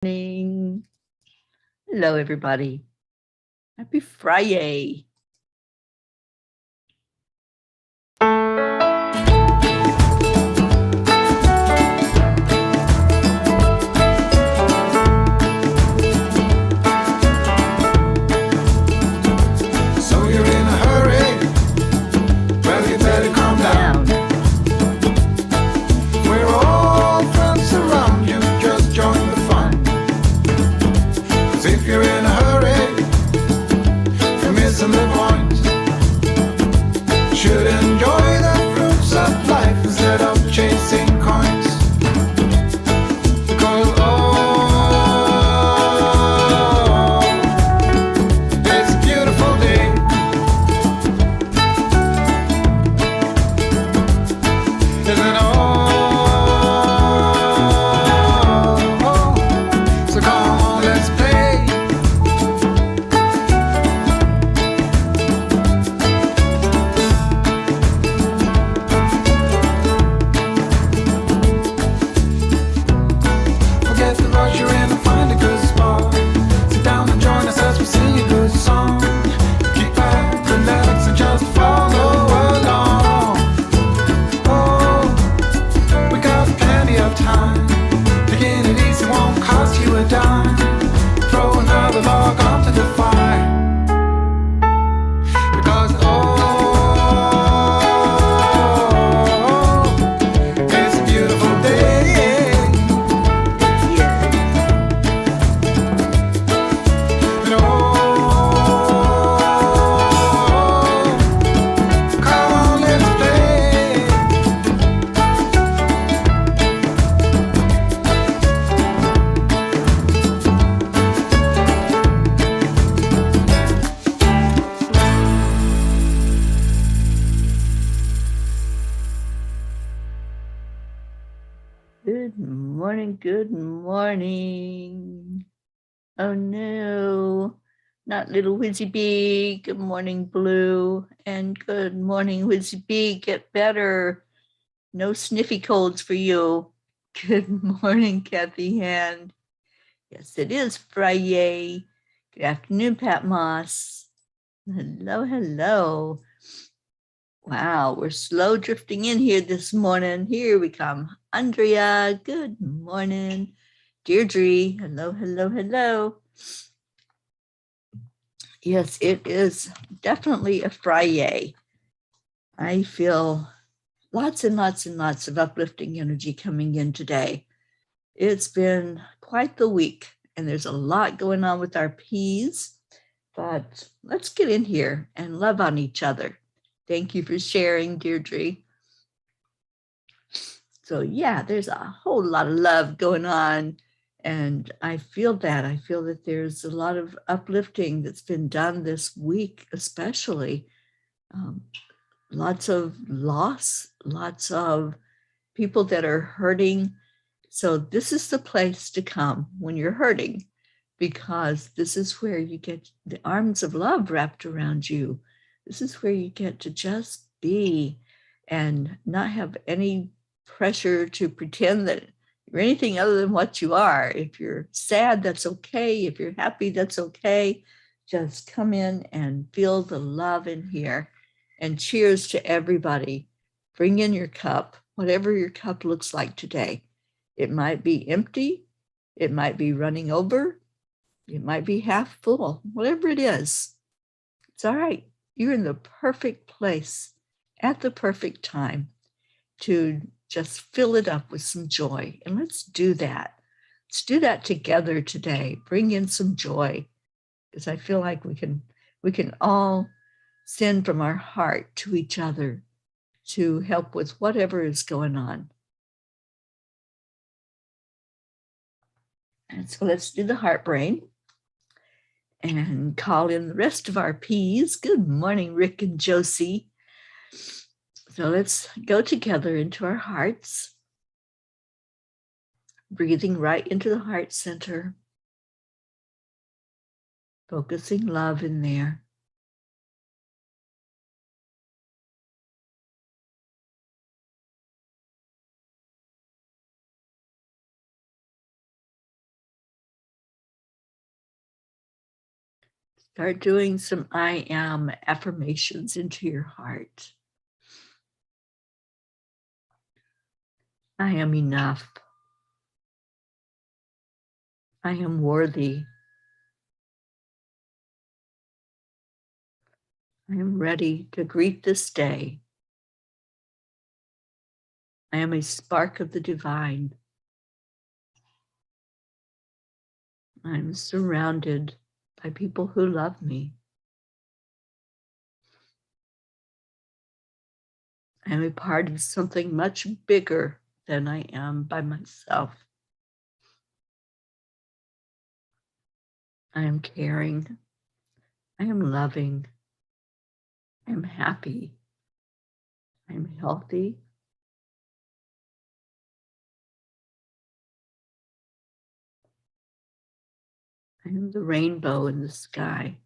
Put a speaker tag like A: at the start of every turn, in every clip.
A: Morning. Hello, everybody. Happy FriYaY.
B: So you're in a hurry? Well, you better calm down. We're all friends around you, just join the fun. 'Cause if you're in a hurry, you're missing the point. Should enjoy the fruits of life instead of chasing coins. Because it's a beautiful day. Isn't so come on, let's play. Forget the rush you're in and find a good spot. Sit down and join us as we sing a good song. Keep back, relax, and just follow along. Oh, we got plenty of time. Taking it easy won't cost you a dime. Throw another log onto the fire. Because it's a beautiful day. And come on, let's play.
A: Good morning. Good morning. Oh, no. Not little Whizzy Bee. Good morning, Blue. And good morning, Whizzy Bee. Get better. No sniffy colds for you. Good morning, Kathy Hand. Yes, it is FriYaY. Good afternoon, Pat Moss. Hello, hello. Wow, we're slow drifting in here this morning. Here we come. Andrea, good morning. Deirdre, hello, hello, hello. Yes, it is definitely a FriYaY. I feel lots and lots and lots of uplifting energy coming in today. It's been quite the week, and there's a lot going on with our peas, but let's get in here and love on each other. Thank you for sharing, Deirdre. So yeah, there's a whole lot of love going on, and I feel that. I feel that there's a lot of uplifting that's been done this week, especially. Lots of loss, lots of people that are hurting. So this is the place to come when you're hurting, because this is where you get the arms of love wrapped around you. This is where you get to just be and not have any pressure to pretend that you're anything other than what you are. If you're sad, that's okay. If you're happy, that's okay. Just come in and feel the love in here. And cheers to everybody. Bring in your cup, whatever your cup looks like today. It might be empty. It might be running over. It might be half full, whatever it is. It's all right. You're in the perfect place at the perfect time to just fill it up with some joy. And let's do that. Let's do that together today. Bring in some joy, because I feel like we can all send from our heart to each other to help with whatever is going on. And so let's do the heart brain and call in the rest of our peas. Good morning, Rick and Josie. So let's go together into our hearts, breathing right into the heart center, focusing love in there. Start doing some I am affirmations into your heart. I am enough. I am worthy. I am ready to greet this day. I am a spark of the divine. I'm surrounded by people who love me. I am a part of something much bigger than I am by myself. I am caring. I am loving. I am happy. I am healthy. I am the rainbow in the sky.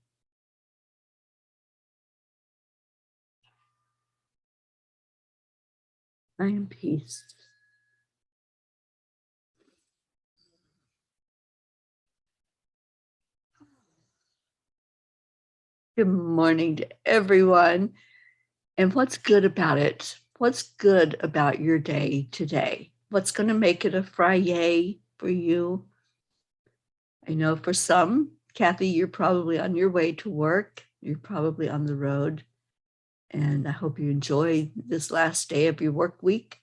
A: I am peace. Good morning to everyone. And what's good about it? What's good about your day today? What's going to make it a FriYaY for you? I know for some, Kathy, you're probably on your way to work. You're probably on the road. And I hope you enjoy this last day of your work week.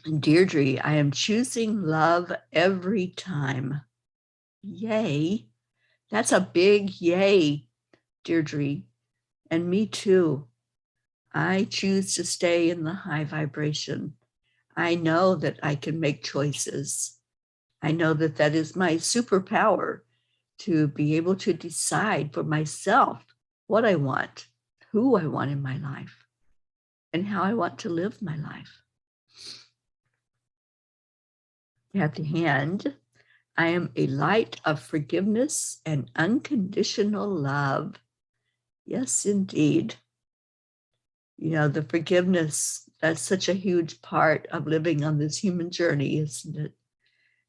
A: And Deirdre, I am choosing love every time. Yay. That's a big yay, Deirdre. And me too. I choose to stay in the high vibration. I know that I can make choices. I know that that is my superpower, to be able to decide for myself what I want, who I want in my life, and how I want to live my life. At the hand, I am a light of forgiveness and unconditional love. Yes, indeed. You know, the forgiveness, that's such a huge part of living on this human journey, isn't it?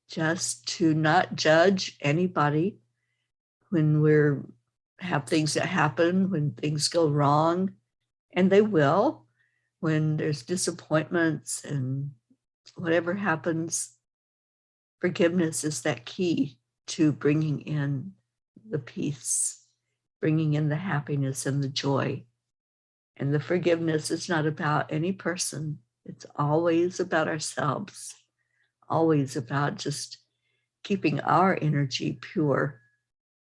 A: Just to not judge anybody when we're have things that happen, when things go wrong, and they will, when there's disappointments and whatever happens. Forgiveness is that key to bringing in the peace, bringing in the happiness and the joy. And the forgiveness is not about any person. It's always about ourselves, always about just keeping our energy pure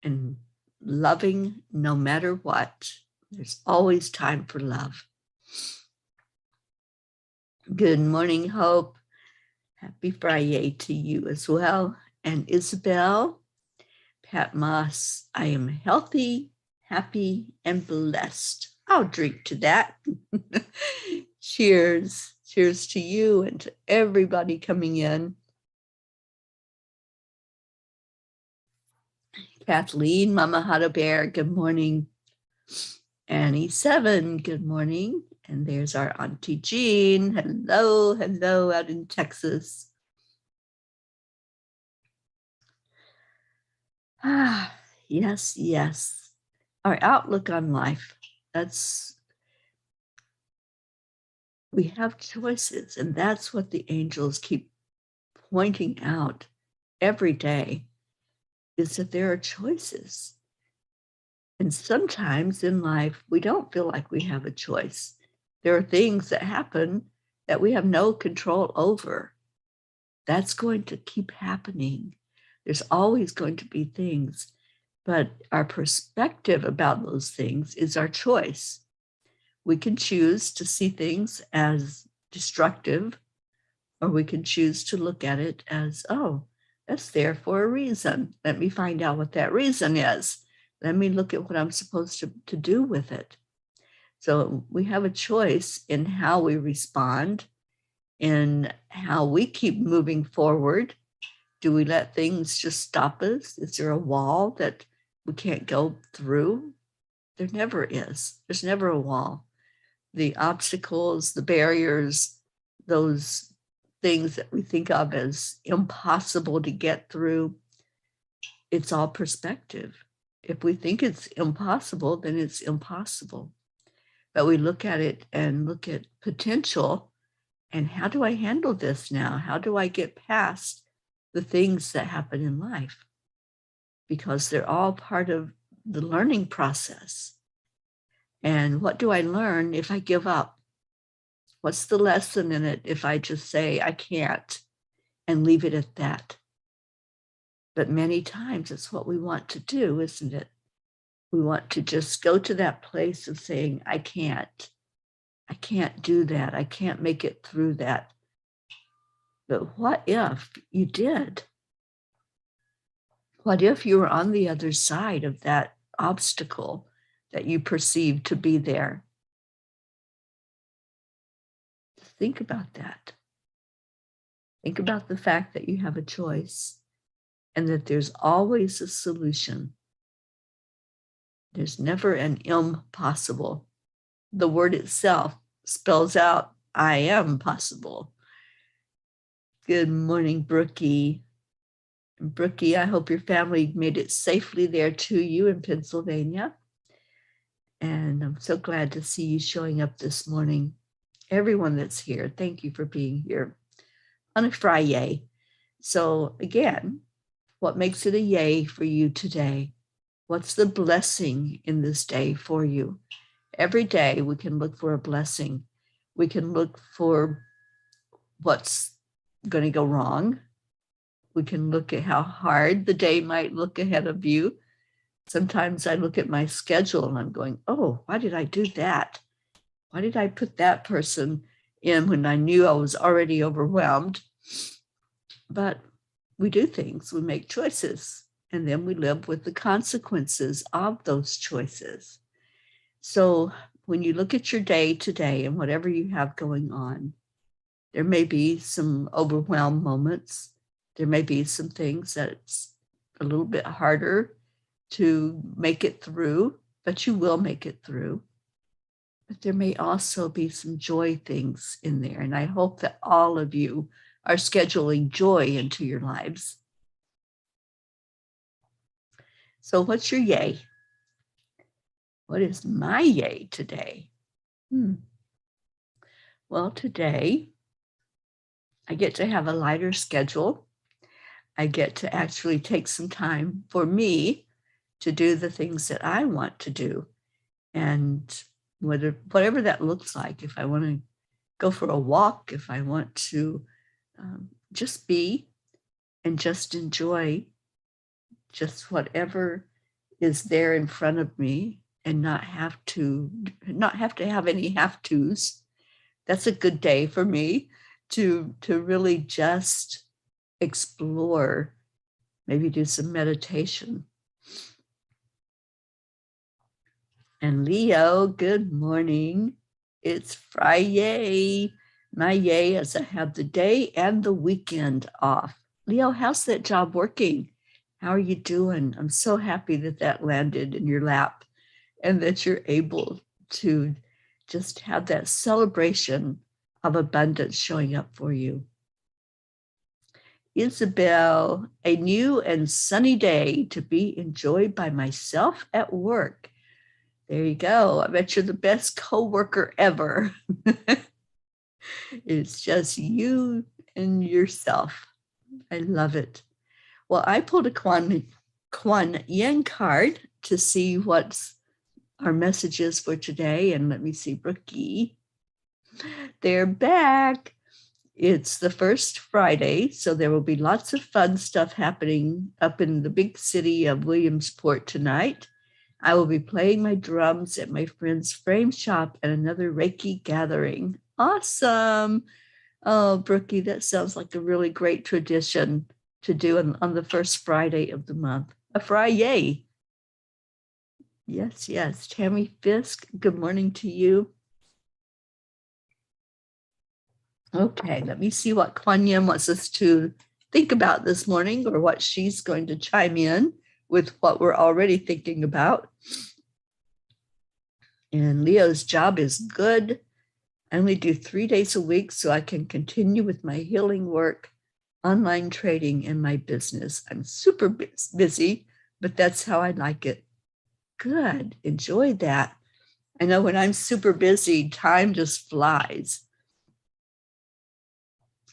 A: and loving no matter what. There's always time for love. Good morning, Hope. Happy FriYaY to you as well. And Isabel, Pat Moss, I am healthy, happy, and blessed. I'll drink to that. Cheers. Cheers to you and to everybody coming in. Kathleen, Mama Hada Bear, good morning. Annie Seven, good morning. And there's our Auntie Jean. Hello, hello out in Texas. Ah, yes, yes. Our outlook on life. We have choices, and that's what the angels keep pointing out every day, is that there are choices. And sometimes in life, we don't feel like we have a choice. There are things that happen that we have no control over. That's going to keep happening. There's always going to be things, but our perspective about those things is our choice. We can choose to see things as destructive, or we can choose to look at it as, oh, that's there for a reason. Let me find out what that reason is. Let me look at what I'm supposed to do with it. So we have a choice in how we respond, in how we keep moving forward. Do we let things just stop us? Is there a wall that we can't go through? There never is. There's never a wall. The obstacles, the barriers, those things that we think of as impossible to get through, it's all perspective. If we think it's impossible, then it's impossible. But we look at it and look at potential. And how do I handle this now? How do I get past the things that happen in life? Because they're all part of the learning process. And what do I learn if I give up? What's the lesson in it if I just say I can't and leave it at that? But many times it's what we want to do, isn't it? We want to just go to that place of saying, I can't do that. I can't make it through that. But what if you did? What if you were on the other side of that obstacle that you perceived to be there? Think about that. Think about the fact that you have a choice and that there's always a solution. There's never an impossible. The word itself spells out, I am possible. Good morning, Brookie. Brookie, I hope your family made it safely there to you in Pennsylvania. And I'm so glad to see you showing up this morning. Everyone that's here, thank you for being here on a FriYaY. So again, what makes it a yay for you today? What's the blessing in this day for you? Every day we can look for a blessing. We can look for what's going to go wrong. We can look at how hard the day might look ahead of you. Sometimes I look at my schedule and I'm going, oh, why did I do that? Why did I put that person in when I knew I was already overwhelmed? But we do things, we make choices, and then we live with the consequences of those choices. So when you look at your day today and whatever you have going on, there may be some overwhelmed moments. There may be some things that it's a little bit harder to make it through, but you will make it through. But there may also be some joy things in there. And I hope that all of you are scheduling joy into your lives. So what's your yay? What is my yay today? Well, today I get to have a lighter schedule. I get to actually take some time for me to do the things that I want to do. And whatever that looks like, if I want to go for a walk, if I want to just be and just enjoy just whatever is there in front of me and not have to have any have-tos. That's a good day for me to really just explore, maybe do some meditation. And Leo, good morning. It's FriYaY. My yay is I have the day and the weekend off. Leo, how's that job working? How are you doing? I'm so happy that that landed in your lap and that you're able to just have that celebration of abundance showing up for you. Isabel, a new and sunny day to be enjoyed by myself at work. There you go. I bet you're the best coworker ever. It's just you and yourself. I love it. Well, I pulled a Kuan Yin card to see what our message is for today. And let me see, Brookie. They're back. It's the first Friday, so there will be lots of fun stuff happening up in the big city of Williamsport tonight. I will be playing my drums at my friend's frame shop at another Reiki gathering. Awesome. Oh, Brookie, that sounds like a really great tradition to do on the first Friday of the month. A FriYaY. Yes, yes. Tammy Fisk, good morning to you. Okay, let me see what Kuan Yin wants us to think about this morning, or what she's going to chime in with what we're already thinking about. And Leo's job is good. I only do 3 days a week, so I can continue with my healing work online trading in my business. I'm super busy, but that's how I like it. Good. Enjoy that. I know when I'm super busy, time just flies.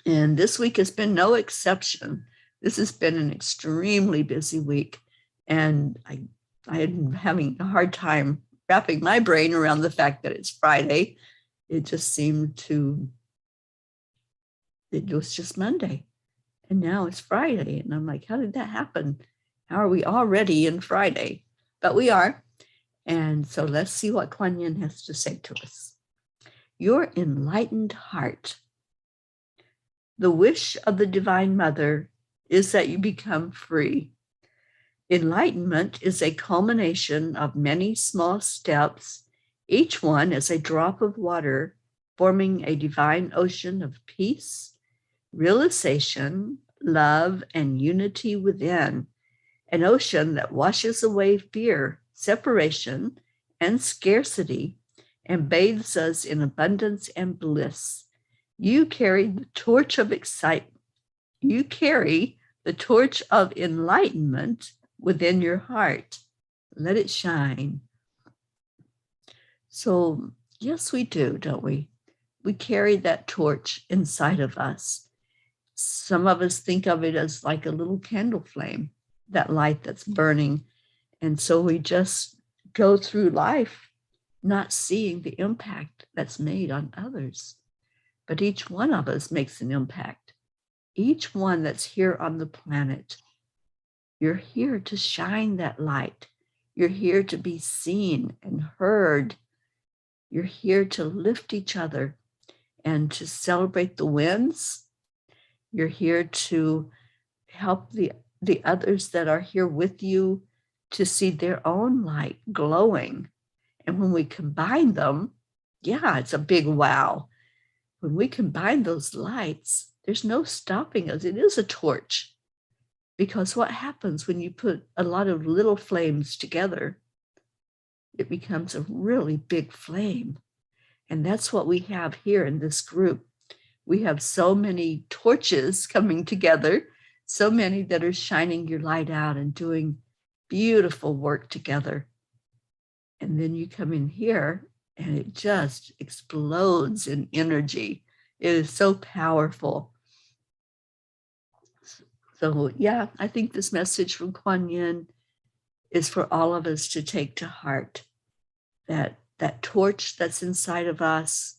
A: And this week has been no exception. This has been an extremely busy week. And I am having a hard time wrapping my brain around the fact that it's Friday. It just seemed it was just Monday. And now it's Friday. And I'm like, how did that happen? How are we already in Friday? But we are. And so let's see what Kuan Yin has to say to us. Your enlightened heart. The wish of the Divine Mother is that you become free. Enlightenment is a culmination of many small steps, each one as a drop of water, forming a divine ocean of peace, realization, love, and unity within, an ocean that washes away fear, separation, and scarcity, and bathes us in abundance and bliss. You carry the torch of excitement. You carry the torch of enlightenment within your heart. Let it shine. So, yes, we do, don't we? We carry that torch inside of us. Some of us think of it as like a little candle flame, that light that's burning. And so we just go through life not seeing the impact that's made on others. But each one of us makes an impact. Each one that's here on the planet, you're here to shine that light. You're here to be seen and heard. You're here to lift each other and to celebrate the wins. You're here to help the others that are here with you to see their own light glowing. And when we combine them, yeah, it's a big wow. When we combine those lights, there's no stopping us. It is a torch. Because what happens when you put a lot of little flames together, it becomes a really big flame. And that's what we have here in this group. We have so many torches coming together, so many that are shining your light out and doing beautiful work together. And then you come in here and it just explodes in energy. It is so powerful. So yeah, I think this message from Kuan Yin is for all of us to take to heart. That torch that's inside of us,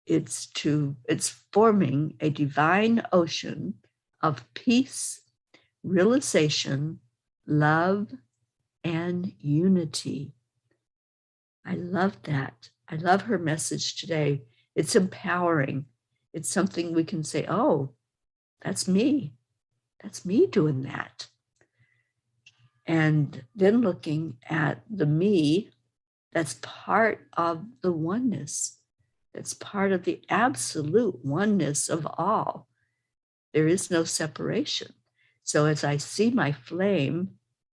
A: it's forming a divine ocean of peace, realization, love, and unity. I love that. I love her message today. It's empowering. It's something we can say, oh, that's me. That's me doing that. And then looking at the me, that's part of the oneness. That's part of the absolute oneness of all. There is no separation. So as I see my flame,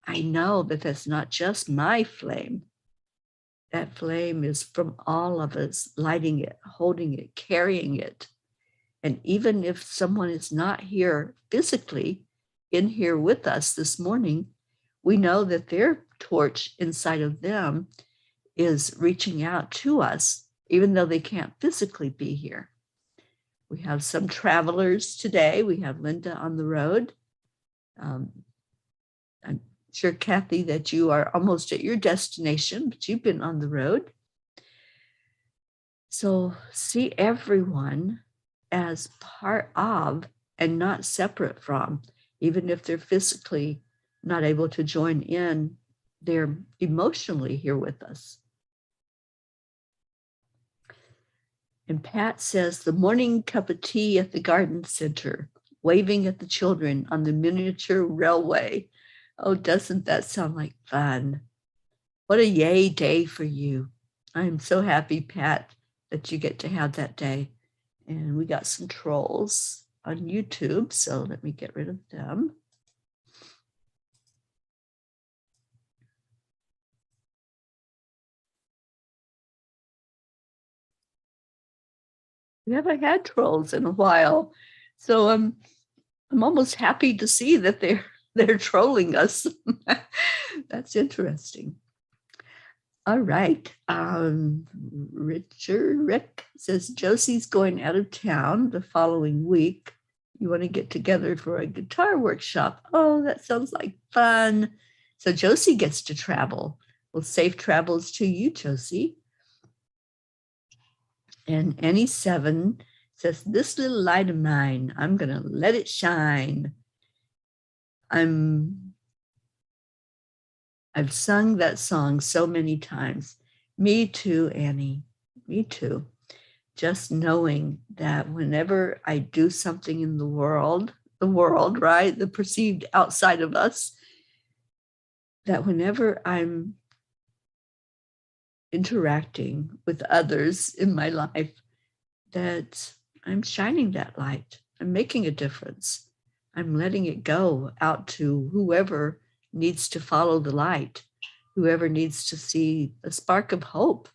A: I know that that's not just my flame. That flame is from all of us, lighting it, holding it, carrying it. And even if someone is not here physically in here with us this morning, we know that their torch inside of them is reaching out to us, even though they can't physically be here. We have some travelers today. We have Linda on the road. I'm sure, Kathy, that you are almost at your destination, but you've been on the road. So see everyone as part of and not separate from, even if they're physically not able to join in, they're emotionally here with us. And Pat says, the morning cup of tea at the garden center, waving at the children on the miniature railway. Oh, doesn't that sound like fun? What a yay day for you. I'm so happy, Pat, that you get to have that day. And we got some trolls on YouTube, so let me get rid of them. We haven't had trolls in a while. So I'm almost happy to see that they're trolling us. That's interesting. All right. Rick says Josie's going out of town the following week. You want to get together for a guitar workshop? Oh, that sounds like fun. So Josie gets to travel. Well, safe travels to you, Josie. And Annie7 says, this little light of mine, I'm going to let it shine. I've sung that song so many times. Me too, Annie. Me too. Just knowing that whenever I do something in the world, right? The perceived outside of us, that whenever I'm interacting with others in my life, that I'm shining that light. I'm making a difference. I'm letting it go out to whoever needs to follow the light, whoever needs to see a spark of hope.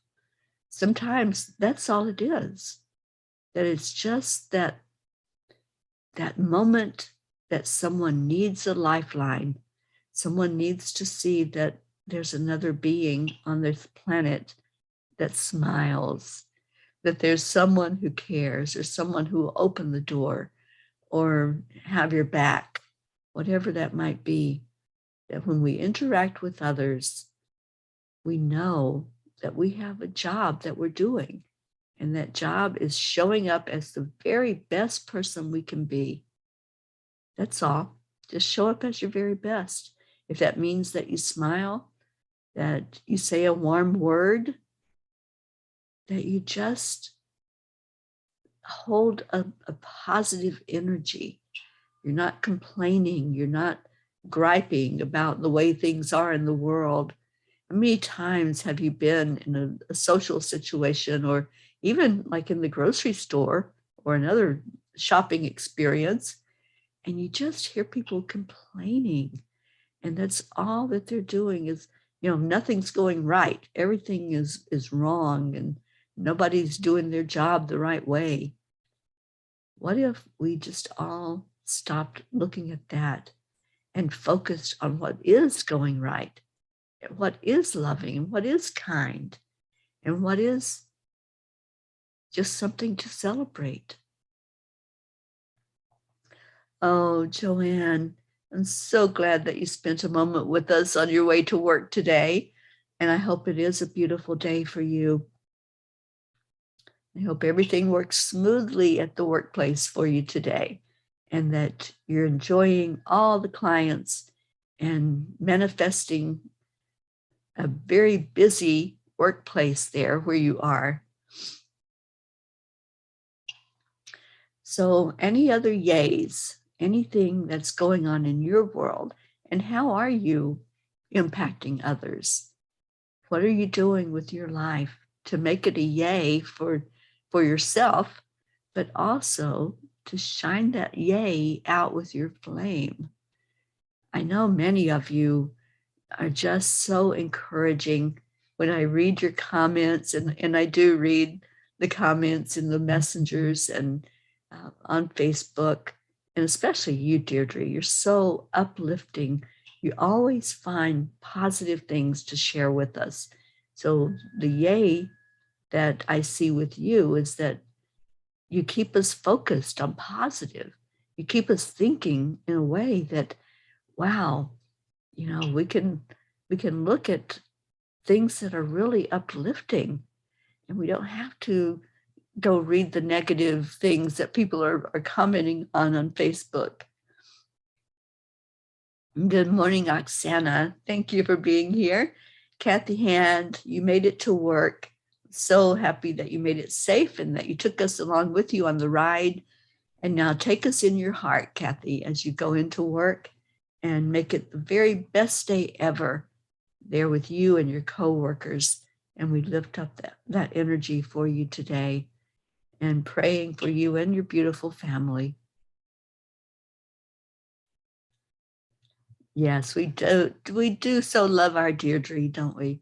A: Sometimes that's all it is, that it's just that moment that someone needs a lifeline. Someone needs to see that there's another being on this planet that smiles, that there's someone who cares, or someone who will open the door or have your back, whatever that might be. That when we interact with others, we know that we have a job that we're doing, and that job is showing up as the very best person we can be. That's all. Just show up as your very best. If that means that you smile, that you say a warm word, that you just hold a positive energy. You're not complaining. You're not griping about the way things are in the world. How many times have you been in a social situation, or even like in the grocery store or another shopping experience, and you just hear people complaining, and that's all that they're doing is, nothing's going right. Everything is wrong, and nobody's doing their job the right way. What if we just all stopped looking at that and focused on what is going right, what is loving, what is kind, and what is just something to celebrate? Oh, Joanne, I'm so glad that you spent a moment with us on your way to work today. And I hope it is a beautiful day for you. I hope everything works smoothly at the workplace for you today, and that you're enjoying all the clients and manifesting a very busy workplace there where you are. So any other yays, anything that's going on in your world, and how are you impacting others? What are you doing with your life to make it a yay for yourself, but also to shine that yay out with your flame? I know many of you are just so encouraging when I read your comments, and I do read the comments in the messengers and on Facebook, and especially you, Deirdre. You're so uplifting. You always find positive things to share with us. So the yay that I see with you is that you keep us focused on positive. You keep us thinking in a way that, wow, we can look at things that are really uplifting, and we don't have to go read the negative things that people are commenting on Facebook. Good morning, Oksana. Thank you for being here. Kathy Hand, you made it to work. So happy that you made it safe and that you took us along with you on the ride. And now take us in your heart, Kathy, as you go into work, and make it the very best day ever there with you and your coworkers. And we lift up that energy for you today, and praying for you and your beautiful family. Yes, we do. We do so love our Deirdre, don't we?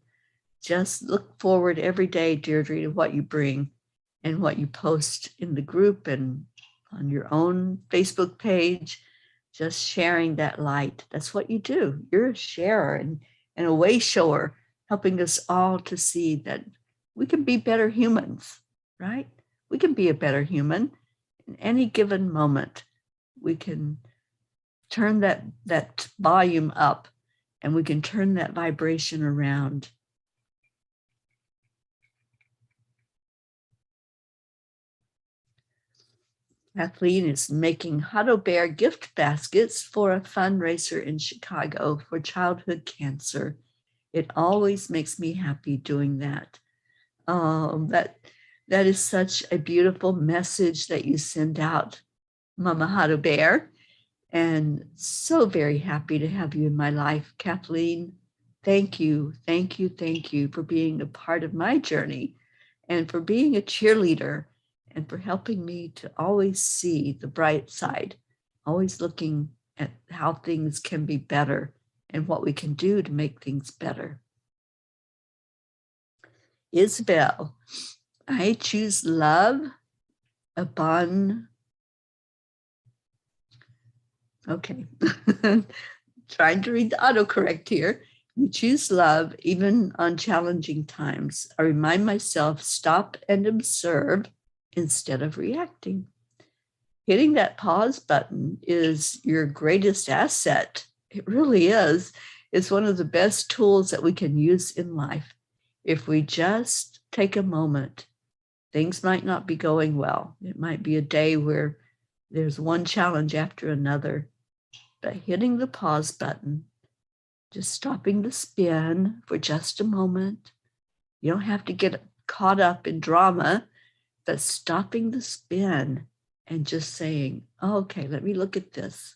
A: Just look forward every day, Deirdre, to what you bring and what you post in the group and on your own Facebook page, just sharing that light. That's what you do. You're a sharer and a way shower, helping us all to see that we can be better humans, right? We can be a better human in any given moment. We can turn that volume up, and we can turn that vibration around. Kathleen is making Huddle Bear gift baskets for a fundraiser in Chicago for childhood cancer. It always makes me happy doing that. That is such a beautiful message that you send out, Mama Huddle Bear. And so very happy to have you in my life, Kathleen. Thank you, thank you, thank you for being a part of my journey and for being a cheerleader and for helping me to always see the bright side, always looking at how things can be better and what we can do to make things better. Isabel, I choose love upon, okay, trying to read the autocorrect here. You choose love even on challenging times. I remind myself, stop and observe instead of reacting. Hitting that pause button is your greatest asset. It really is. It's one of the best tools that we can use in life. If we just take a moment, things might not be going well. It might be a day where there's one challenge after another, but hitting the pause button, just stopping the spin for just a moment. You don't have to get caught up in drama, but stopping the spin and just saying, oh, okay, let me look at this.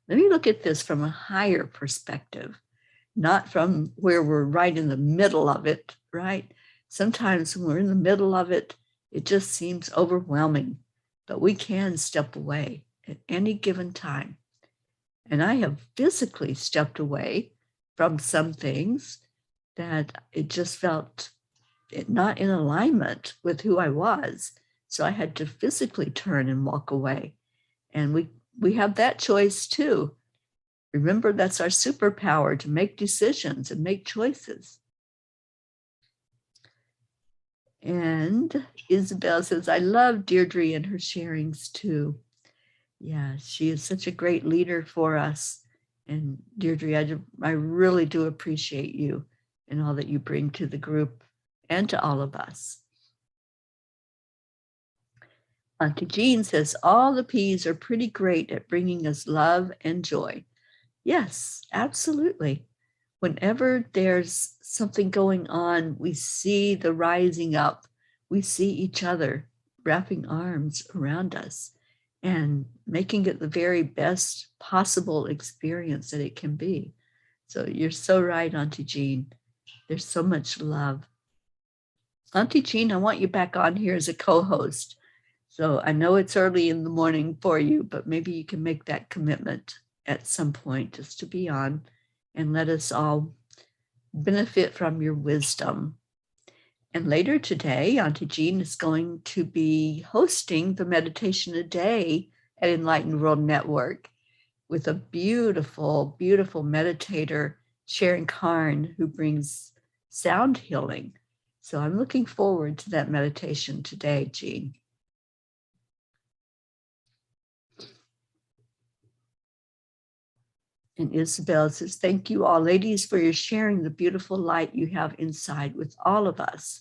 A: Let me look at this from a higher perspective, not from where we're right in the middle of it, right? Sometimes when we're in the middle of it, it just seems overwhelming, but we can step away at any given time. And I have physically stepped away from some things that it just felt not in alignment with who I was. So I had to physically turn and walk away. And we have that choice too. Remember, that's our superpower, to make decisions and make choices. And Isabel says, I love Deirdre and her sharings too. Yeah, she is such a great leader for us. And Deirdre, I really do appreciate you and all that you bring to the group and to all of us. Auntie Jean says, all the P's are pretty great at bringing us love and joy. Yes, absolutely. Whenever there's something going on, we see the rising up. We see each other wrapping arms around us and making it the very best possible experience that it can be. So you're so right, Auntie Jean. There's so much love. Auntie Jean, I want you back on here as a co-host. So I know it's early in the morning for you, but maybe you can make that commitment at some point just to be on and let us all benefit from your wisdom. And later today, Auntie Jean is going to be hosting the Meditation a Day at Enlightened World Network with a beautiful, beautiful meditator, Sharon Karn, who brings sound healing. So I'm looking forward to that meditation today, Jean. And Isabel says, thank you all, ladies, for your sharing the beautiful light you have inside with all of us.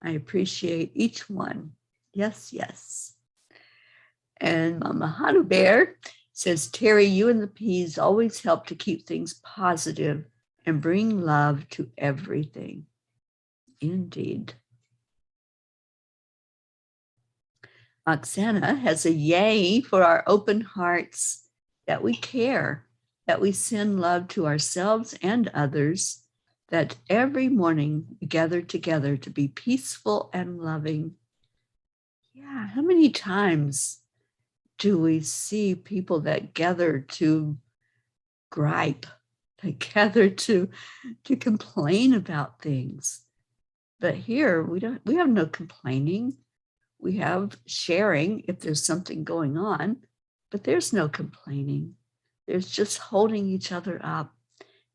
A: I appreciate each one. Yes, yes. And Mama Huddle Bear says, Teri, you and the P's always help to keep things positive and bring love to everything. Indeed. Oksana has a yay for our open hearts, that we care, that we send love to ourselves and others, that every morning we gather together to be peaceful and loving. Yeah, how many times do we see people that gather to gripe, that gather to complain about things? But here we have no complaining. We have sharing if there's something going on, but there's no complaining. There's just holding each other up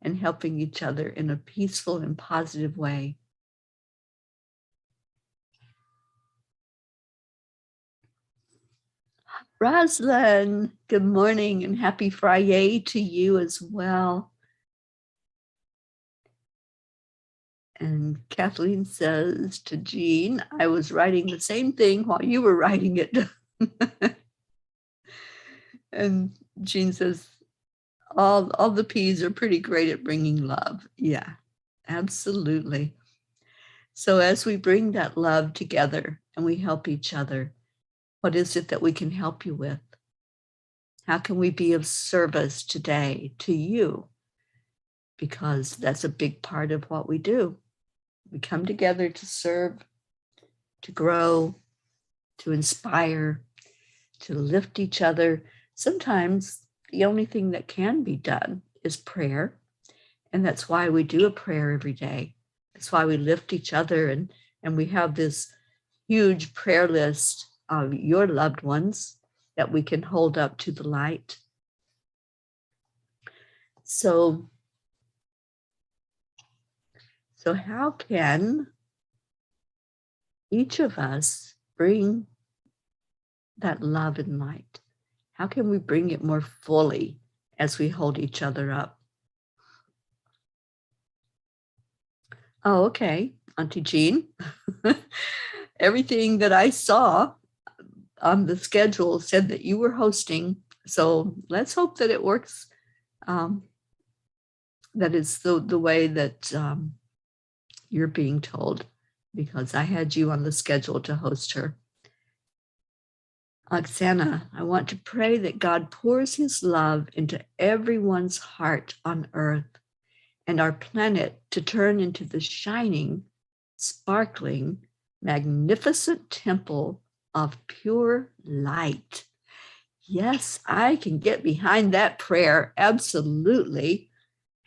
A: and helping each other in a peaceful and positive way. Roslyn, good morning and happy FriYaY to you as well. And Kathleen says to Jean, I was writing the same thing while you were writing it. And Jean says, all the P's are pretty great at bringing love. Yeah, absolutely. So as we bring that love together and we help each other, what is it that we can help you with? How can we be of service today to you? Because that's a big part of what we do. We come together to serve, to grow, to inspire, to lift each other. Sometimes the only thing that can be done is prayer. And that's why we do a prayer every day. That's why we lift each other. And we have this huge prayer list of your loved ones that we can hold up to the light. So how can each of us bring that love and light? How can we bring it more fully as we hold each other up? Oh, okay, Auntie Jean. Everything that I saw on the schedule said that you were hosting. So let's hope that it works. That is the way that you're being told, because I had you on the schedule to host her. Oksana, I want to pray that God pours his love into everyone's heart on earth and our planet to turn into the shining, sparkling, magnificent temple of pure light. Yes, I can get behind that prayer. Absolutely.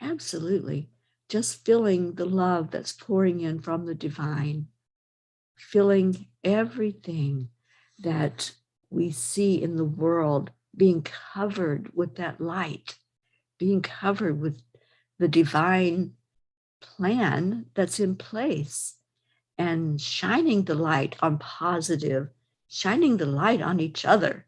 A: Absolutely. Just feeling the love that's pouring in from the divine, feeling everything that we see in the world being covered with that light, being covered with the divine plan that's in place, and shining the light on positive, shining the light on each other.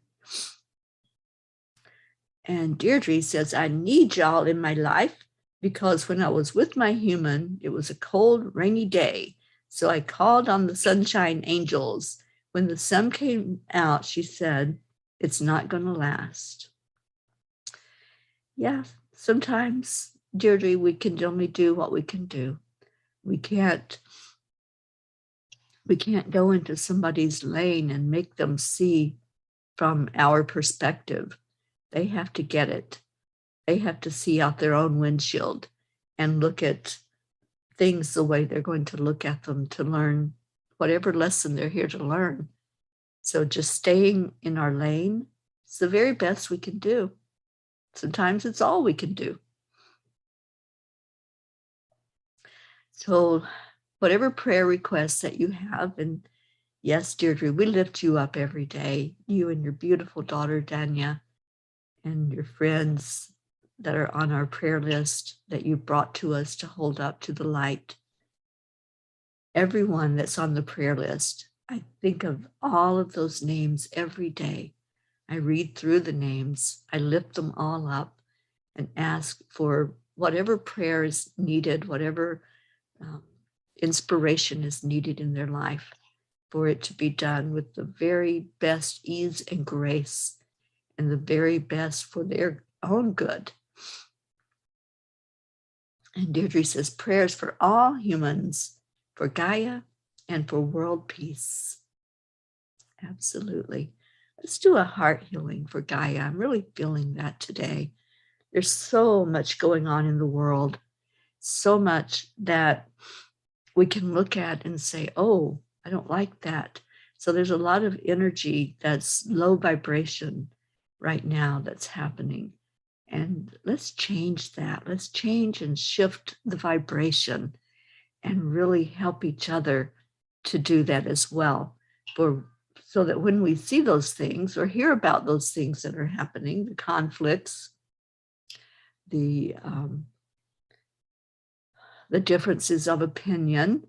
A: And Deirdre says, I need y'all in my life because when I was with my human, it was a cold, rainy day. So I called on the sunshine angels. When the sun came out, she said, it's not going to last. Yeah, sometimes, Deirdre, we can only do what we can do. We can't go into somebody's lane and make them see from our perspective. They have to get it. They have to see out their own windshield and look at things the way they're going to look at them to learn whatever lesson they're here to learn. So just staying in our lane is the very best we can do. Sometimes it's all we can do. So whatever prayer requests that you have, and yes, Deirdre, we lift you up every day, you and your beautiful daughter, Danya, and your friends that are on our prayer list that you brought to us to hold up to the light. Everyone that's on the prayer list, I think of all of those names every day. I read through the names, I lift them all up and ask for whatever prayer is needed, whatever inspiration is needed in their life, for it to be done with the very best ease and grace and the very best for their own good. And Deirdre says, prayers for all humans, for Gaia, and for world peace. Absolutely. Let's do a heart healing for Gaia. I'm really feeling that today. There's so much going on in the world, so much that we can look at and say, oh, I don't like that. So there's a lot of energy that's low vibration right now that's happening. And let's change that. Let's change and shift the vibration and really help each other to do that as well. For so that when we see those things or hear about those things that are happening, the conflicts, the differences of opinion,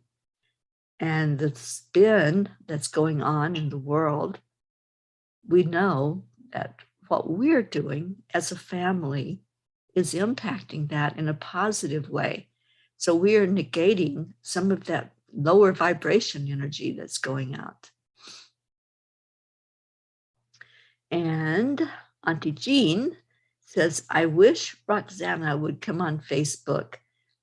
A: and the spin that's going on in the world, we know that what we're doing as a family is impacting that in a positive way. So we are negating some of that lower vibration energy that's going out. And Auntie Jean says, I wish Roxana would come on Facebook.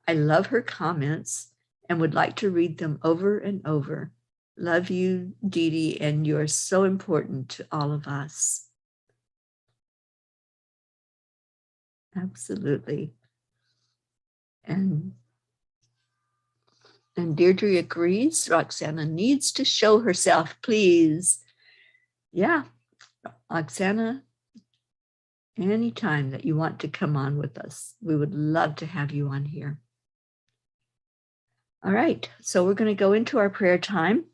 A: I love her comments and would like to read them over and over. Love you, Dee Dee, and you're so important to all of us. Absolutely. And Deirdre agrees. Roxana needs to show herself, please. Yeah, Roxana, anytime that you want to come on with us, we would love to have you on here. All right, so we're going to go into our prayer time.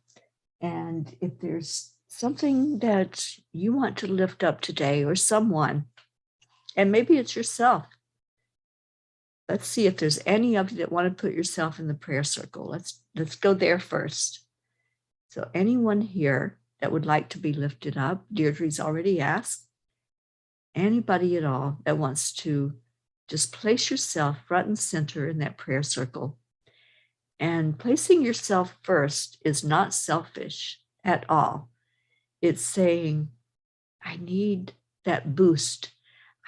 A: And if there's something that you want to lift up today or someone, and maybe it's yourself, let's see if there's any of you that want to put yourself in the prayer circle. Let's go there first. So anyone here that would like to be lifted up, Deirdre's already asked. Anybody at all that wants to just place yourself front and center in that prayer circle. And placing yourself first is not selfish at all. It's saying, I need that boost.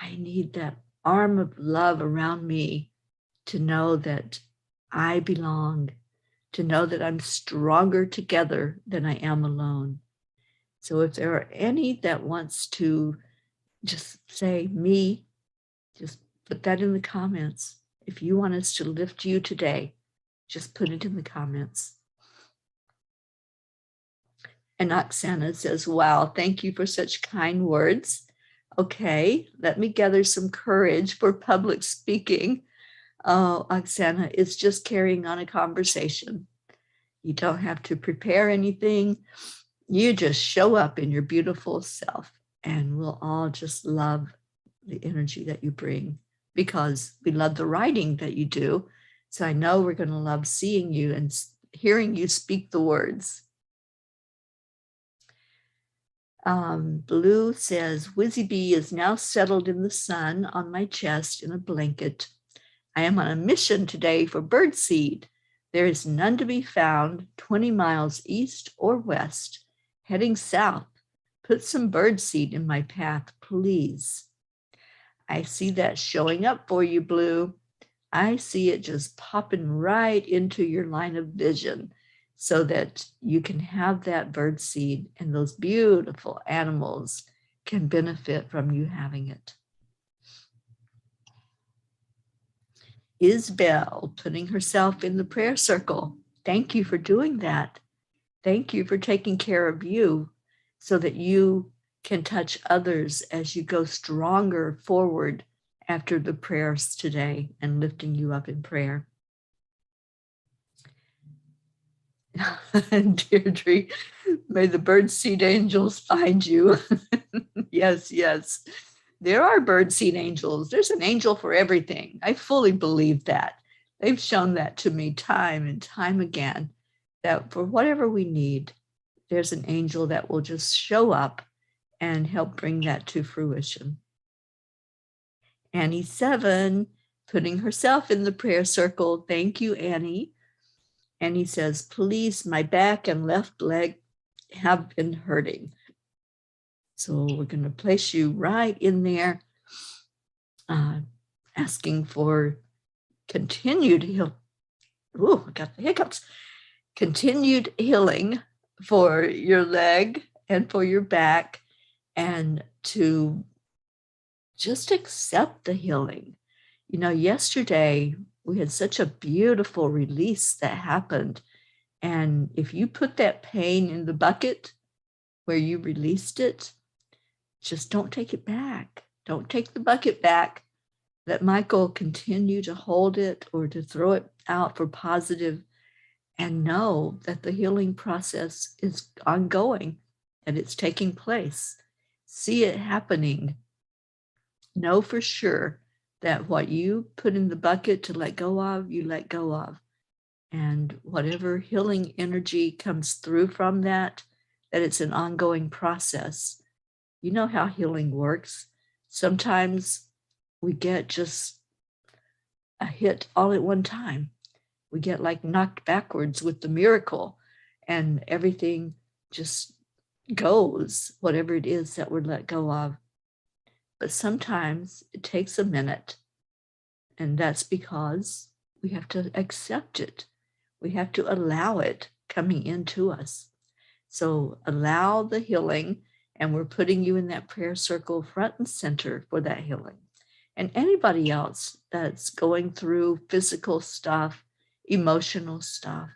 A: I need that arm of love around me to know that I belong, to know that I'm stronger together than I am alone. So if there are any that wants to just say me, just put that in the comments. If you want us to lift you today, just put it in the comments. And Oksana says, wow, thank you for such kind words. Okay, let me gather some courage for public speaking. Oh, Oksana, it's just carrying on a conversation. You don't have to prepare anything. You just show up in your beautiful self, and we'll all just love the energy that you bring because we love the writing that you do. So I know we're going to love seeing you and hearing you speak the words. Blue says, Wizzy Bee is now settled in the sun on my chest in a blanket. I am on a mission today for birdseed. There is none to be found 20 miles east or west. Heading south. Put some birdseed in my path, please. I see that showing up for you, Blue. I see it just popping right into your line of vision so that you can have that bird seed and those beautiful animals can benefit from you having it. Isabel putting herself in the prayer circle. Thank you for doing that. Thank you for taking care of you so that you can touch others as you go stronger forward after the prayers today and lifting you up in prayer. And Deirdre, may the birdseed angels find you. Yes, yes. There are birdseed angels. There's an angel for everything. I fully believe that. They've shown that to me time and time again, that for whatever we need, there's an angel that will just show up and help bring that to fruition. Annie 7, putting herself in the prayer circle. Thank you, Annie. Annie says, please, my back and left leg have been hurting. So we're going to place you right in there, asking for continued healing. Oh, I got the hiccups. Continued healing for your leg and for your back, and to just accept the healing. You know, yesterday we had such a beautiful release that happened. And if you put that pain in the bucket where you released it, just don't take it back. Don't take the bucket back. Let Michael continue to hold it or to throw it out for positive, and know that the healing process is ongoing that it's taking place. See it happening. Know for sure that what you put in the bucket to let go of, you let go of. And whatever healing energy comes through from that it's an ongoing process. You know how healing works. Sometimes we get just a hit all at one time. We get like knocked backwards with the miracle, and everything just goes, whatever it is that we're let go of. But sometimes it takes a minute, and that's because we have to accept it. We have to allow it coming into us. So allow the healing, and we're putting you in that prayer circle front and center for that healing. And anybody else that's going through physical stuff, emotional stuff,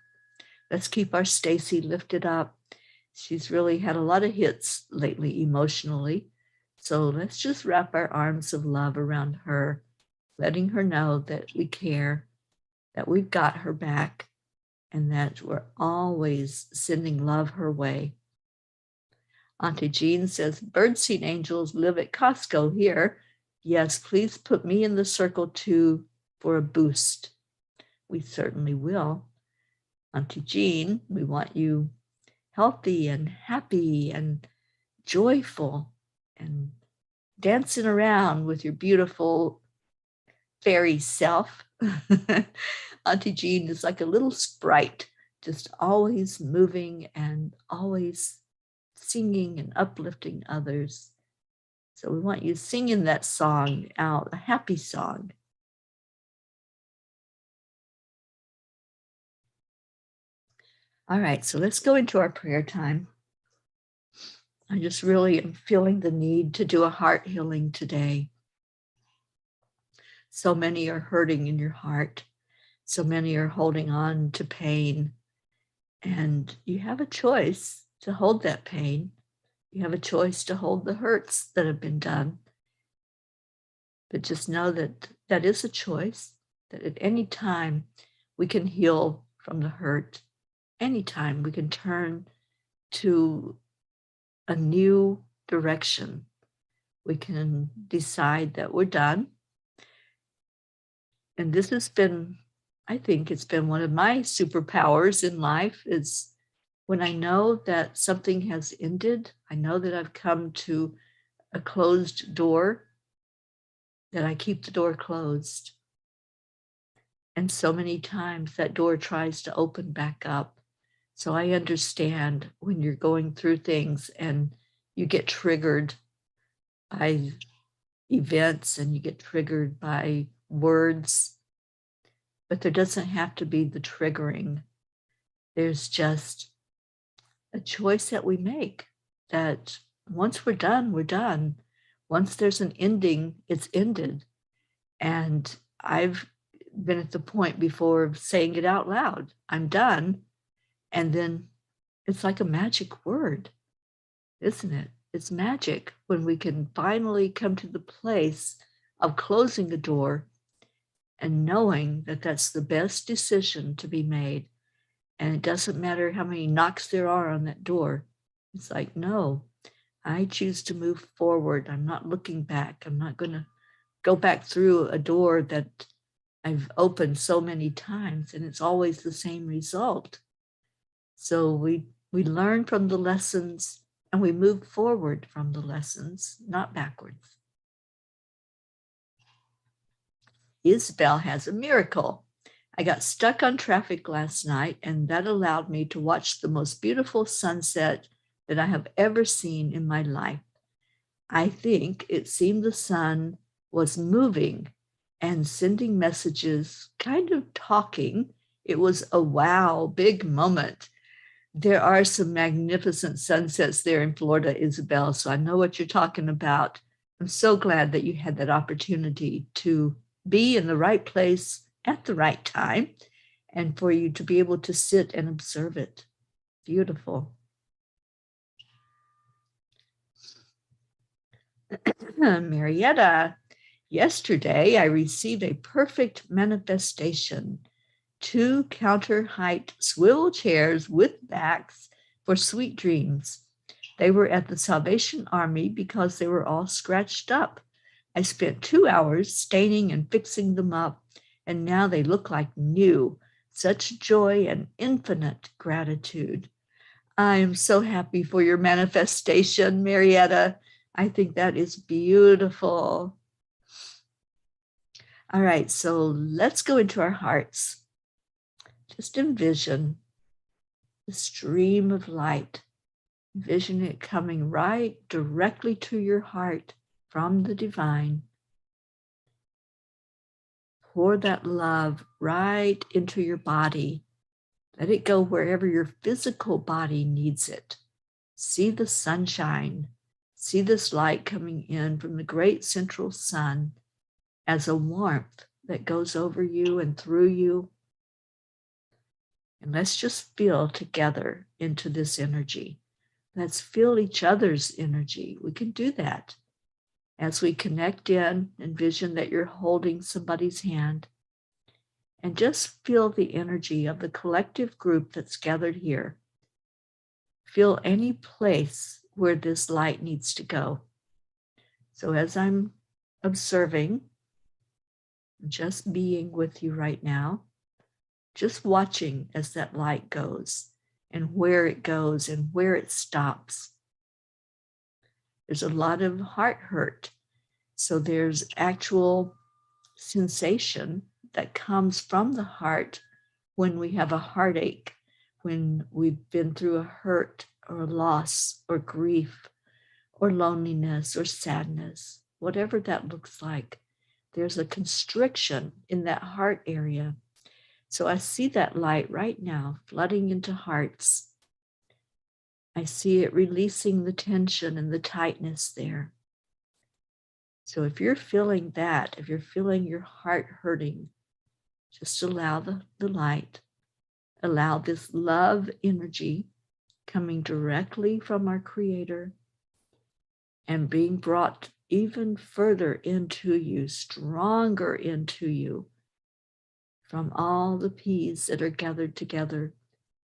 A: let's keep our Stacy lifted up. She's really had a lot of hits lately emotionally. So let's just wrap our arms of love around her, letting her know that we care, that we've got her back, and that we're always sending love her way. Auntie Jean says, birdseed angels live at Costco here. Yes, please put me in the circle too for a boost. We certainly will. Auntie Jean, we want you healthy and happy and joyful and dancing around with your beautiful fairy self. Auntie Jean is like a little sprite, just always moving and always singing and uplifting others. So we want you singing that song out, a happy song. All right, so let's go into our prayer time. I just really am feeling the need to do a heart healing today. So many are hurting in your heart. So many are holding on to pain. And you have a choice to hold that pain. You have a choice to hold the hurts that have been done. But just know that that is a choice, that at any time we can heal from the hurt. Anytime we can turn to a new direction. We can decide that we're done. And this has been, I think it's been one of my superpowers in life, is when I know that something has ended, I know that I've come to a closed door, that I keep the door closed. And so many times that door tries to open back up. So I understand when you're going through things and you get triggered by events and you get triggered by words, but there doesn't have to be the triggering. There's just a choice that we make, that once we're done, we're done. Once there's an ending, it's ended. And I've been at the point before of saying it out loud, I'm done. And then it's like a magic word, isn't it? It's magic when we can finally come to the place of closing the door and knowing that that's the best decision to be made. And it doesn't matter how many knocks there are on that door. It's like, no, I choose to move forward. I'm not looking back. I'm not going to go back through a door that I've opened so many times, and it's always the same result. So we learn from the lessons and we move forward from the lessons, not backwards. Isabel has a miracle. I got stuck on traffic last night, and that allowed me to watch the most beautiful sunset that I have ever seen in my life. I think it seemed the sun was moving and sending messages, kind of talking. It was a wow, big moment. There are some magnificent sunsets there in Florida, Isabel, so I know what you're talking about. I'm so glad that you had that opportunity to be in the right place at the right time and for you to be able to sit and observe it. Beautiful. Marietta, yesterday I received a perfect manifestation. 2 counter height swivel chairs with backs for sweet dreams. They were at the Salvation Army because they were all scratched up. I spent 2 hours staining and fixing them up, and now they look like new. Such joy and infinite gratitude. I am so happy for your manifestation, Marietta. I think that is beautiful. All right, so let's go into our hearts. Just envision the stream of light. Envision it coming right directly to your heart from the divine. Pour that love right into your body. Let it go wherever your physical body needs it. See the sunshine. See this light coming in from the great central sun as a warmth that goes over you and through you. And let's just feel together into this energy. Let's feel each other's energy. We can do that. As we connect in, envision that you're holding somebody's hand and just feel the energy of the collective group that's gathered here. Feel any place where this light needs to go. So as I'm observing, just being with you right now, just watching as that light goes and where it goes and where it stops. There's a lot of heart hurt. So there's actual sensation that comes from the heart when we have a heartache, when we've been through a hurt or a loss or grief or loneliness or sadness, whatever that looks like. There's a constriction in that heart area. So I see that light right now flooding into hearts. I see it releasing the tension and the tightness there. So if you're feeling that, if you're feeling your heart hurting, just allow the light, allow this love energy coming directly from our Creator and being brought even further into you, stronger into you from all the peas that are gathered together.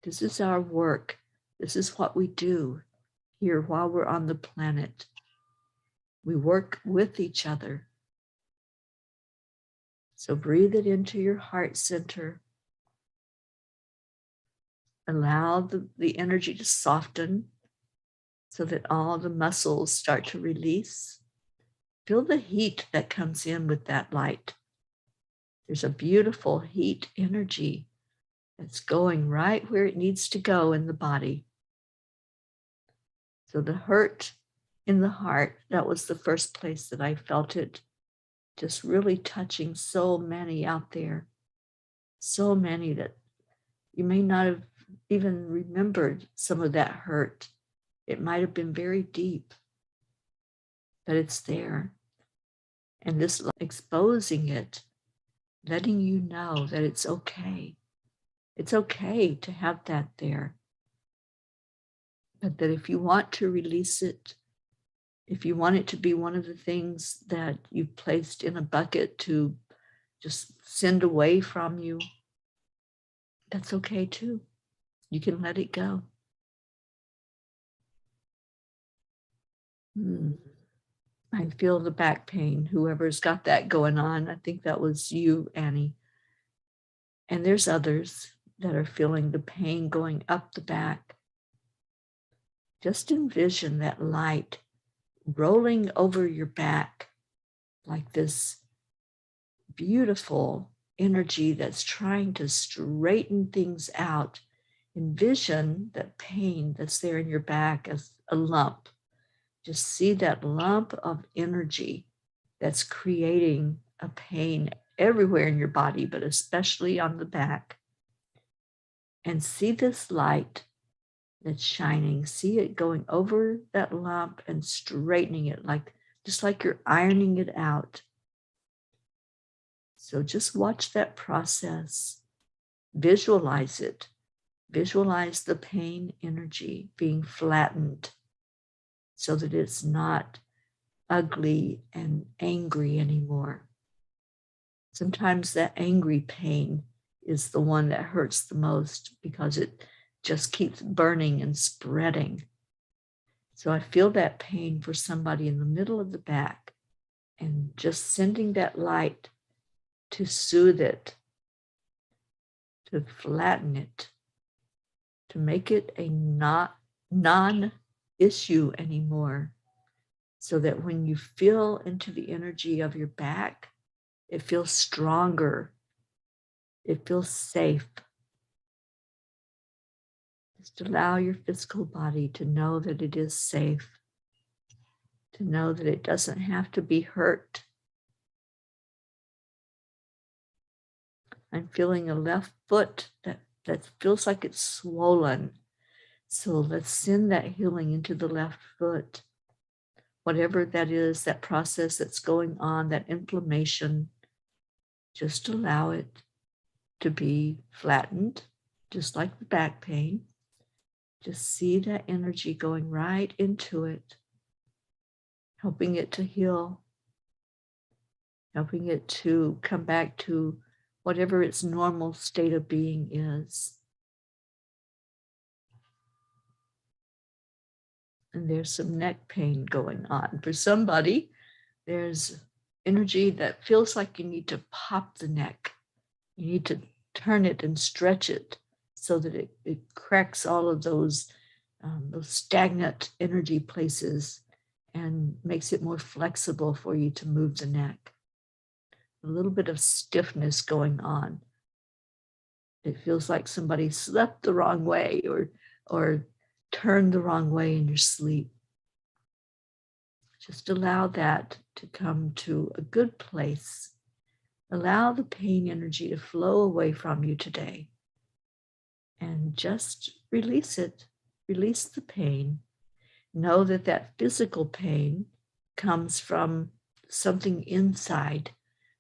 A: This is our work. This is what we do here while we're on the planet. We work with each other. So breathe it into your heart center. Allow the energy to soften so that all the muscles start to release. Feel the heat that comes in with that light. There's a beautiful heat energy that's going right where it needs to go in the body. So the hurt in the heart, that was the first place that I felt it, just really touching so many out there. So many that you may not have even remembered some of that hurt. It might have been very deep, but it's there. And this exposing it, letting you know that it's okay. It's okay to have that there. But that if you want to release it, if you want it to be one of the things that you've placed in a bucket to just send away from you, that's okay too. You can let it go. I feel the back pain, whoever's got that going on. I think that was you, Annie. And there's others that are feeling the pain going up the back. Just envision that light rolling over your back like this beautiful energy that's trying to straighten things out. Envision that pain that's there in your back as a lump. Just see that lump of energy that's creating a pain everywhere in your body, but especially on the back. And see this light that's shining. See it going over that lump and straightening it, just like you're ironing it out. So just watch that process. Visualize it. Visualize the pain energy being flattened so that it's not ugly and angry anymore. Sometimes that angry pain is the one that hurts the most because it just keeps burning and spreading. So I feel that pain for somebody in the middle of the back, and just sending that light to soothe it, to flatten it, to make it a non-issue anymore, so that when you feel into the energy of your back, it feels stronger. It feels safe. Just allow your physical body to know that it is safe, to know that it doesn't have to be hurt. I'm feeling a left foot that feels like it's swollen. So let's send that healing into the left foot. Whatever that is, that process that's going on, that inflammation, just allow it to be flattened, just like the back pain. Just see that energy going right into it, helping it to heal, helping it to come back to whatever its normal state of being is. And there's some neck pain going on. For somebody, there's energy that feels like you need to pop the neck. You need to turn it and stretch it so that it cracks all of those stagnant energy places and makes it more flexible for you to move the neck. A little bit of stiffness going on. It feels like somebody slept the wrong way or turned the wrong way in your sleep. Just allow that to come to a good place. Allow the pain energy to flow away from you today. And just release it. Release the pain. Know that that physical pain comes from something inside,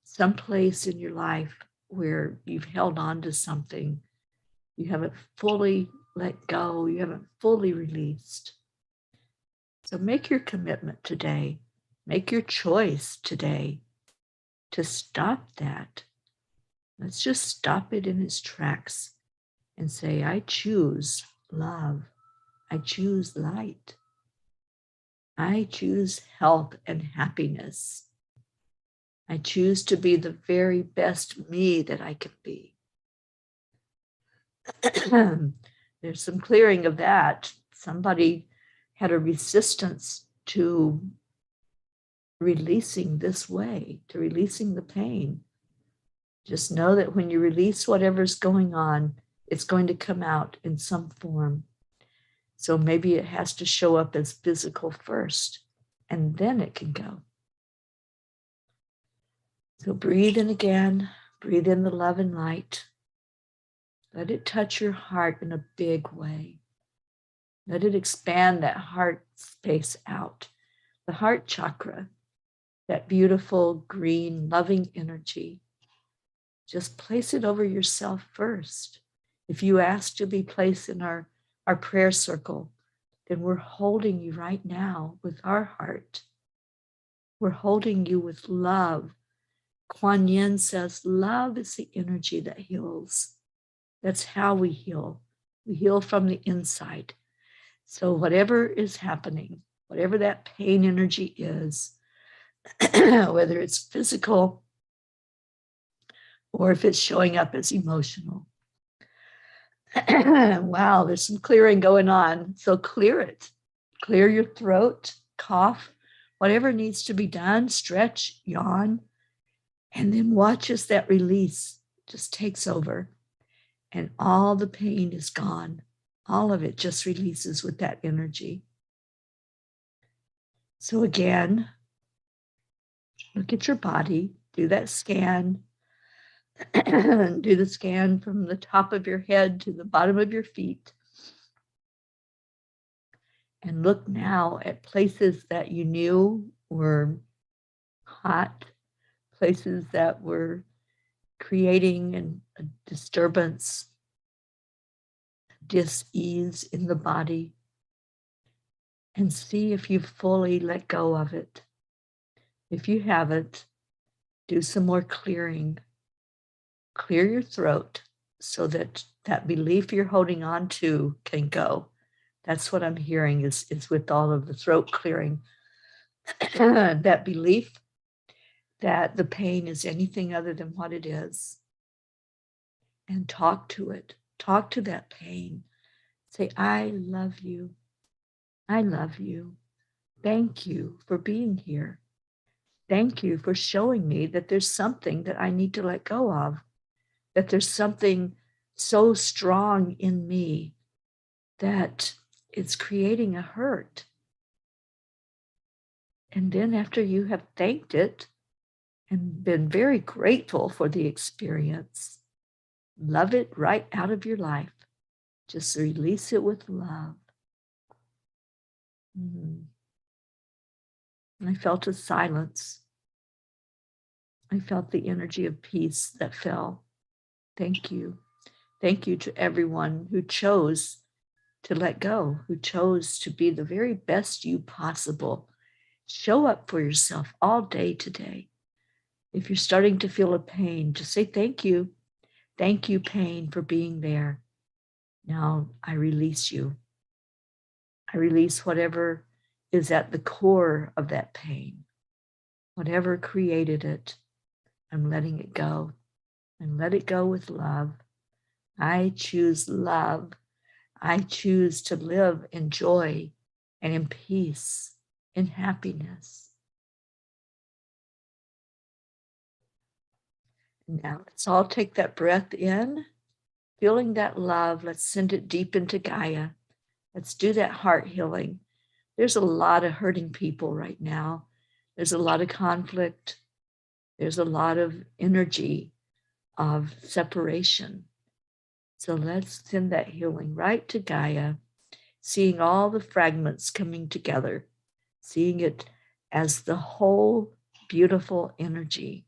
A: someplace in your life where you've held on to something. You haven't fully let go. You haven't fully released. So make your commitment today. Make your choice today to stop that. Let's just stop it in its tracks and say, I choose love. I choose light. I choose health and happiness. I choose to be the very best me that I can be. There's some clearing of that. Somebody had a resistance to releasing this way, to releasing the pain. Just know that when you release whatever's going on, it's going to come out in some form. So maybe it has to show up as physical first, and then it can go. So breathe in again. Breathe in the love and light. Let it touch your heart in a big way. Let it expand that heart space out. The heart chakra, that beautiful green loving energy. Just place it over yourself first. If you ask to be placed in our prayer circle, then we're holding you right now with our heart. We're holding you with love. Kuan Yin says, love is the energy that heals. That's how we heal. We heal from the inside. So whatever is happening, whatever that pain energy is, whether it's physical or if it's showing up as emotional. Wow, there's some clearing going on. So clear it. Clear your throat, cough, whatever needs to be done, stretch, yawn, and then watch as that release just takes over and all the pain is gone. All of it just releases with that energy. So again, look at your body, do that scan. Do the scan from the top of your head to the bottom of your feet. And look now at places that you knew were hot, places that were creating a disturbance, dis-ease in the body, and see if you've fully let go of it. If you haven't, do some more clearing. Clear your throat so that that belief you're holding on to can go. That's what I'm hearing is with all of the throat clearing, that belief that the pain is anything other than what it is. And talk to it. Talk to that pain. Say, I love you. I love you. Thank you for being here. Thank you for showing me that there's something that I need to let go of, that there's something so strong in me that it's creating a hurt. And then after you have thanked it and been very grateful for the experience, love it right out of your life. Just release it with love. I felt a silence. I felt the energy of peace that fell. Thank you. Thank you to everyone who chose to let go, who chose to be the very best you possible. Show up for yourself all day today. If you're starting to feel a pain, just say thank you. Thank you, pain, for being there. Now I release you. I release whatever is at the core of that pain, whatever created it. I'm letting it go, and let it go with love. I choose love. I choose to live in joy and in peace, in happiness. Now let's all take that breath in, feeling that love. Let's send it deep into Gaia. Let's do that heart healing. There's a lot of hurting people right now. There's a lot of conflict. There's a lot of energy of separation. So let's send that healing right to Gaia, seeing all the fragments coming together, seeing it as the whole beautiful energy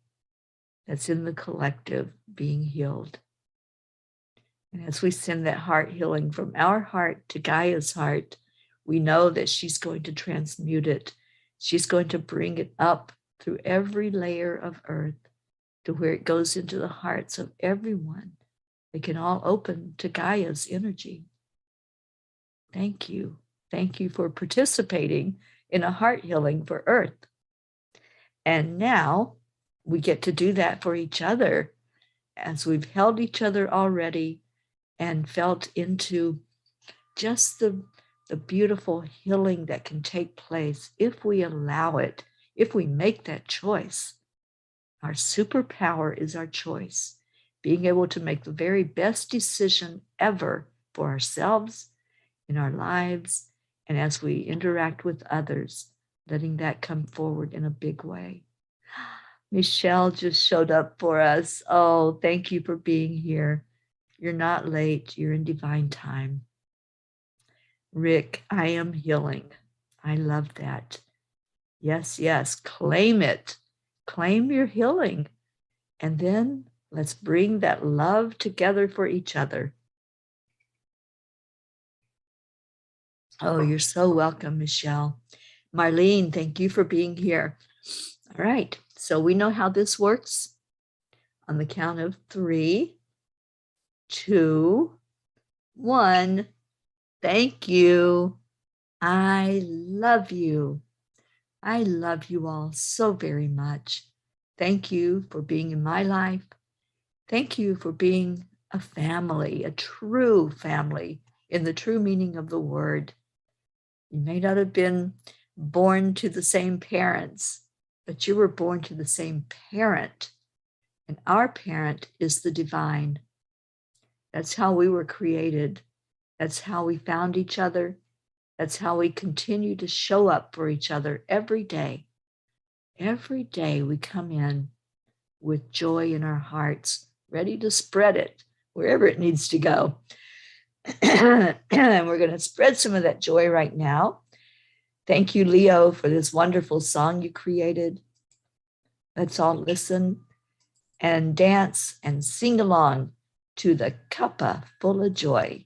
A: that's in the collective being healed. And as we send that heart healing from our heart to Gaia's heart, we know that she's going to transmute it. She's going to bring it up through every layer of earth to where it goes into the hearts of everyone. They can all open to Gaia's energy. Thank you. Thank you for participating in a heart healing for Earth. And now we get to do that for each other as we've held each other already and felt into just the beautiful healing that can take place if we allow it, if we make that choice. Our superpower is our choice, being able to make the very best decision ever for ourselves, in our lives, and as we interact with others, letting that come forward in a big way. Michelle just showed up for us. Oh, thank you for being here. You're not late. You're in divine time. Rick, I am healing. I love that. Yes, yes, claim it. Claim your healing. And then let's bring that love together for each other. Oh, you're so welcome, Michelle. Marlene, thank you for being here. All right, so we know how this works. On the count of 3, 2, 1. Thank you. I love you. I love you all so very much. Thank you for being in my life. Thank you for being a family, a true family in the true meaning of the word. You may not have been born to the same parents, but you were born to the same parent. And our parent is the divine. That's how we were created. That's how we found each other. That's how we continue to show up for each other every day. Every day we come in with joy in our hearts, ready to spread it wherever it needs to go. And we're going to spread some of that joy right now. Thank you, Leo, for this wonderful song you created. Let's all listen and dance and sing along to the Cuppa Fulla Joy.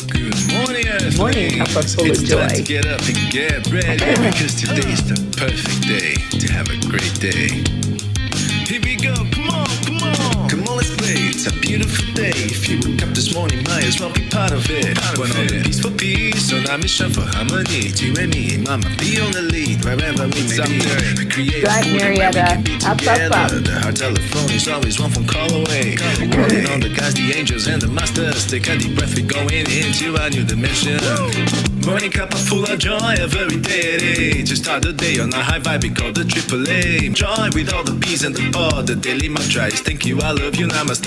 B: Good morning,
A: Morning Cuppa Fulla
C: It's time to
A: Joy.
C: get up and get ready because today's the perfect day to have a great day. Here we go, come on, come on. Come on, let's play. It's a beautiful day. If you woke up this morning, might as well be part of it. One on the peace for peace, on a mission for harmony. You and me, mama, be on the lead wherever we may be. We create
A: Drive
C: a world where we
A: Marietta.
C: can be
A: Up, up,
C: together.
A: up.
C: The hard telephone is always one phone call away. Calling on the guys, the angels, and the masters. Take a deep breath, we're going into a new dimension. Morning Cuppa Fulla Joy, a very day at age. To start the day on a high vibe, we call the AAA. Joy with all the P's and the pod. The daily mantra is thank you, I love you, namaste.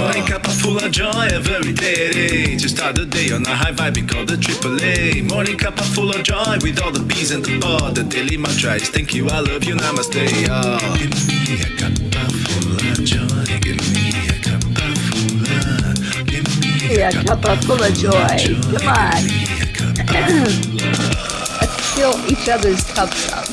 C: Morning Cuppa Fulla Joy, a very day at age. To start the day on a high vibe, we call the AAA. Morning Cuppa Fulla Joy with all the P's and the pod. The daily mantra is thank you, I love you, namaste. Give me a cuppa full of joy. Give me a cuppa full of. Give me
A: Yeah, Cuppa Fulla Joy. Come on. Let's fill each other's cups up.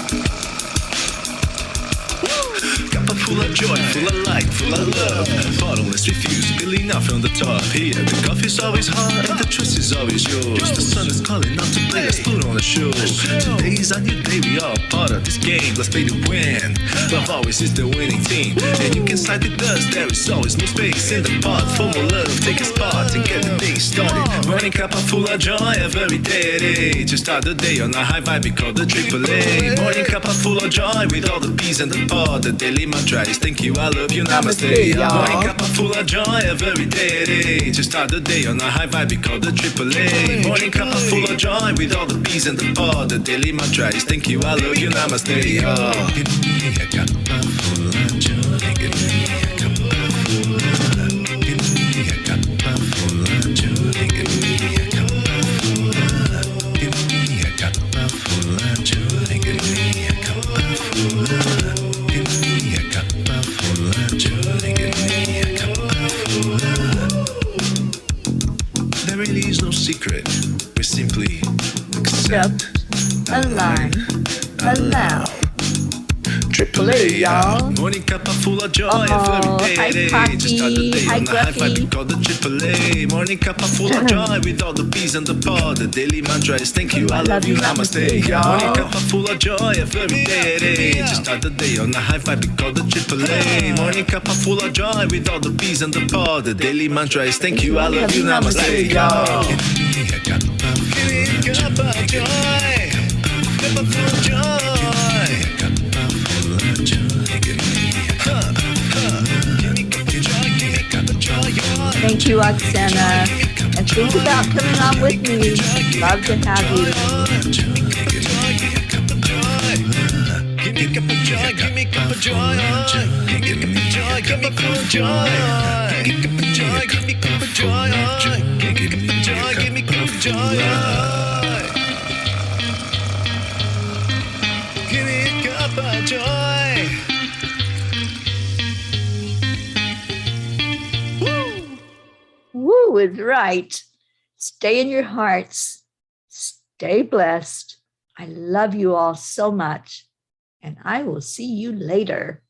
C: Cuppa full of joy, full of light, full of love. Bottomless refuse, spilling out from the top. Here, the coffee's always hot and the trust is always yours. The sun is calling out to play, let's put on a show. Today is a new day, we all part of this game. Let's play to win. Love always is the winning team. And you can side with us, there is always no space in the pot. For more love, take a spot and get the day started. Morning Cuppa Fulla Joy, every day at age. To start the day on a high vibe, we call the AAA. Morning Cuppa Fulla Joy with all the P's and the pod. The daily mantra is thank you, I love you, namaste. Morning Cuppa Fulla Joy, every day at age. To start the day on a high vibe, we call the AAA. Morning Cuppa Fulla Joy with all the P's and the pod. The daily mantra is thank you, I love you, namaste. Give me a cuppa full of joy. Give me a cuppa full of. Give me a cuppa full of joy. Give me a cuppa full of. Give me a cuppa full of joy. Give me a cuppa full of. Give me a cuppa full of joy. Give me a cuppa full of. There really is no secret. We simply accept,
A: Align, allow.
C: AAA,
A: y'all.
C: Morning Cuppa Fulla Joy,
A: Oh,
C: every day
A: hi,
C: at age.
A: Poppy.
C: Just start the day
A: Hi,
C: on the high vibe, we
A: Gruffy.
C: call the AAA. Morning Cuppa Fulla Joy with all the P's and the pod. The daily mantra is thank you, I love you, namaste.
A: y'all.
C: Morning Cuppa Fulla Joy, every day at age. Just start the day on the high vibe, we call the AAA. Morning Cuppa Fulla Joy with all the P's and the pod. The daily mantra is thank you, I love you, namaste.
A: y'all.
C: Give me a cuppa full of joy. Cuppa full of joy. Cuppa full of joy. Give me a cuppa joy.
A: Thank you, Oksana. And think about coming on with me. Love to have you.
C: Give me cuppa joy. Give me cuppa joy. Give me cuppa joy. Give me joy. Give me cuppa joy. Give me cuppa joy. Give me cuppa joy. Give me cuppa joy. Give me cuppa joy. Give me a cuppa joy.
A: Woo is right. Stay in your hearts. Stay blessed. I love you all so much. And I will see you later.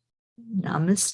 A: Namaste.